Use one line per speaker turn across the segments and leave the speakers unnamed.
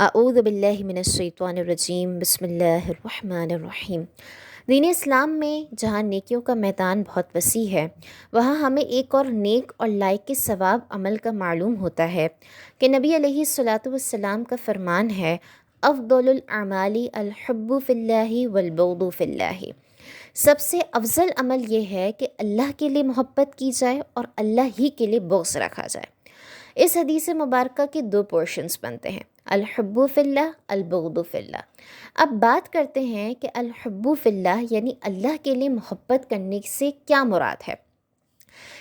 اعوذ باللہ من الشیطان الرجیم، بسم اللہ الرحمن الرحیم۔ دین اسلام میں جہاں نیکیوں کا میدان بہت وسیع ہے، وہاں ہمیں ایک اور نیک اور لائق کے ثواب عمل کا معلوم ہوتا ہے کہ نبی علیہ الصلاۃ والسلام کا فرمان ہے، افضل الاعمال الحب فی اللہ والبغض فی اللہ۔ سب سے افضل عمل یہ ہے کہ اللہ کے لیے محبت کی جائے اور اللہ ہی کے لیے بغض رکھا جائے۔ اس حدیث مبارکہ کے دو پورشنز بنتے ہیں، الحب فی اللہ، البغض فی اللہ۔ اب بات کرتے ہیں کہ الحب فی اللہ یعنی اللہ کے لیے محبت کرنے سے کیا مراد ہے۔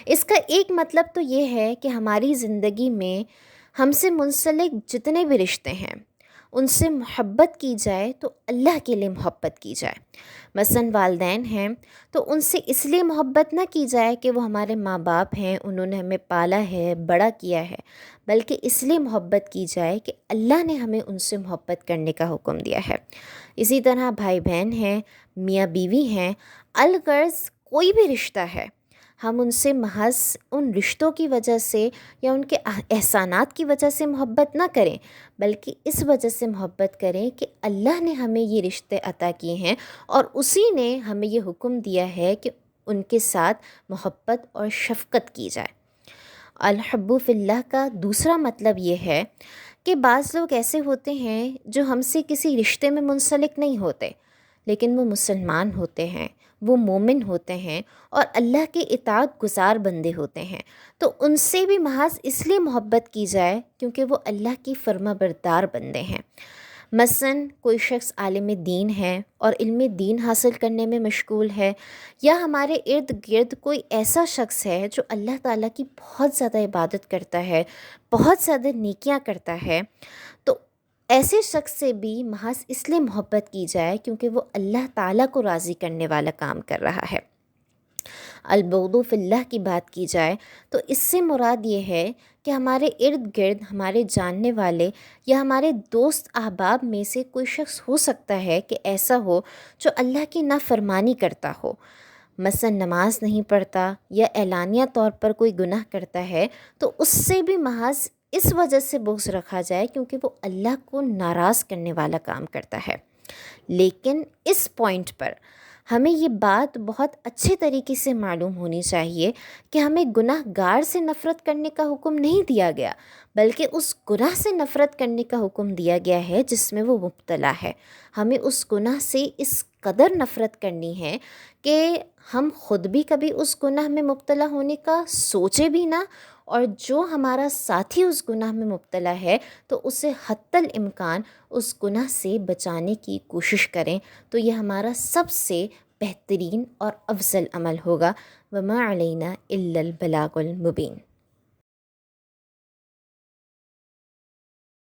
اس کا ایک مطلب تو یہ ہے کہ ہماری زندگی میں ہم سے منسلک جتنے بھی رشتے ہیں ان سے محبت کی جائے تو اللہ کے لیے محبت کی جائے۔ مثلاً والدین ہیں تو ان سے اس لیے محبت نہ کی جائے کہ وہ ہمارے ماں باپ ہیں، انہوں نے ہمیں پالا ہے، بڑا کیا ہے، بلکہ اس لیے محبت کی جائے کہ اللہ نے ہمیں ان سے محبت کرنے کا حکم دیا ہے۔ اسی طرح بھائی بہن ہیں، میاں بیوی ہیں، الغرض کوئی بھی رشتہ ہے، ہم ان سے محض ان رشتوں کی وجہ سے یا ان کے احسانات کی وجہ سے محبت نہ کریں، بلکہ اس وجہ سے محبت کریں کہ اللہ نے ہمیں یہ رشتے عطا کیے ہیں اور اسی نے ہمیں یہ حکم دیا ہے کہ ان کے ساتھ محبت اور شفقت کی جائے۔ الحب فی اللہ کا دوسرا مطلب یہ ہے کہ بعض لوگ ایسے ہوتے ہیں جو ہم سے کسی رشتے میں منسلک نہیں ہوتے، لیکن وہ مسلمان ہوتے ہیں، وہ مومن ہوتے ہیں اور اللہ کے اطاعت گزار بندے ہوتے ہیں، تو ان سے بھی محض اس لیے محبت کی جائے کیونکہ وہ اللہ کی فرما بردار بندے ہیں۔ مثلاً کوئی شخص عالم دین ہے اور علم دین حاصل کرنے میں مشغول ہے، یا ہمارے ارد گرد کوئی ایسا شخص ہے جو اللہ تعالیٰ کی بہت زیادہ عبادت کرتا ہے، بہت زیادہ نیکیاں کرتا ہے، تو ایسے شخص سے بھی محض اس لیے محبت کی جائے کیونکہ وہ اللہ تعالیٰ کو راضی کرنے والا کام کر رہا ہے۔ البغض فی اللہ کی بات کی جائے تو اس سے مراد یہ ہے کہ ہمارے ارد گرد ہمارے جاننے والے یا ہمارے دوست احباب میں سے کوئی شخص ہو سکتا ہے کہ ایسا ہو جو اللہ کی نافرمانی کرتا ہو، مثلا نماز نہیں پڑھتا یا اعلانیہ طور پر کوئی گناہ کرتا ہے، تو اس سے بھی محض اس وجہ سے بغض رکھا جائے کیونکہ وہ اللہ کو ناراض کرنے والا کام کرتا ہے۔ لیکن اس پوائنٹ پر ہمیں یہ بات بہت اچھے طریقے سے معلوم ہونی چاہیے کہ ہمیں گناہ گار سے نفرت کرنے کا حکم نہیں دیا گیا، بلکہ اس گناہ سے نفرت کرنے کا حکم دیا گیا ہے جس میں وہ مبتلا ہے۔ ہمیں اس گناہ سے اس قدر نفرت کرنی ہے کہ ہم خود بھی کبھی اس گناہ میں مبتلا ہونے کا سوچے بھی نہ، اور جو ہمارا ساتھی اس گناہ میں مبتلا ہے تو اسے حتی الامکان اس گناہ سے بچانے کی کوشش کریں، تو یہ ہمارا سب سے بہترین اور افضل عمل ہوگا۔ وما علینا الا البلاغ المبین۔